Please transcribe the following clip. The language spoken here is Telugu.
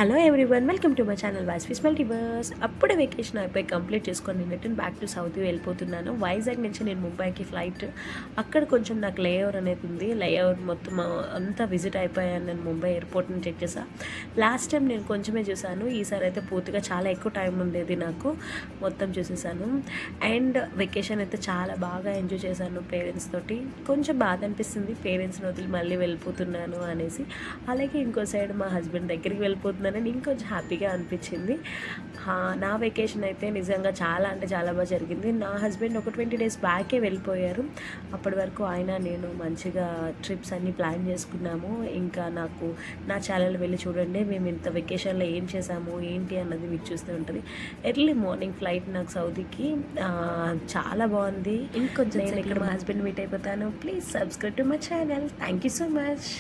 Hello everyone, welcome to my channel voice multiverse. అప్పుడే వెకేషన్ అయిపోయి కంప్లీట్ చేసుకొని రిటర్న్ బ్యాక్ టు సౌత్ వెళ్ళిపోతున్నాను. వైజాగ్ నుంచి నేను ముంబైకి ఫ్లైట్. అక్కడ కొంచెం నాకు లేఓవర్ అనేది ఉంది. లేఓవర్ మొత్తం అంతా విజిట్ అయిపోయాను. నేను ముంబై ఎయిర్పోర్ట్ని చెక్ చేసా. లాస్ట్ టైం నేను కొంచెమే చూసాను, ఈసారి అయితే పూర్తిగా చాలా ఎక్కువ టైం ఉండేది నాకు. మొత్తం చూసేసాను. అండ్ వెకేషన్ అయితే చాలా బాగా ఎంజాయ్ చేశాను పేరెంట్స్ తోటి. కొంచెం బాధ అనిపిస్తుంది పేరెంట్స్ని వదిలి మళ్ళీ వెళ్ళిపోతున్నాను అనేసి. అలాగే ఇంకో సైడ్ మా హస్బెండ్ దగ్గరికి వెళ్ళిపోతున్నాను, ఇంకొంచెం హ్యాపీగా అనిపించింది. నా వెకేషన్ అయితే నిజంగా చాలా అంటే చాలా బాగా జరిగింది. నా హస్బెండ్ ఒక 20 days బ్యాకే వెళ్ళిపోయారు. అప్పటి వరకు ఆయన నేను మంచిగా ట్రిప్స్ అన్నీ ప్లాన్ చేసుకున్నాము. ఇంకా నాకు నా ఛానల్ వెళ్ళి చూడండి, మేము ఇంత వెకేషన్లో ఏం చేసాము ఏంటి అన్నది మీకు చూస్తూ ఉంటుంది. ఎర్లీ మార్నింగ్ ఫ్లైట్ నాకు సౌదీకి. చాలా బాగుంది. ఇంకొంచెం నేను ఇక్కడ మా హస్బెండ్ మీట్ అయిపోతాను. Please subscribe to my channel. Thank you so much.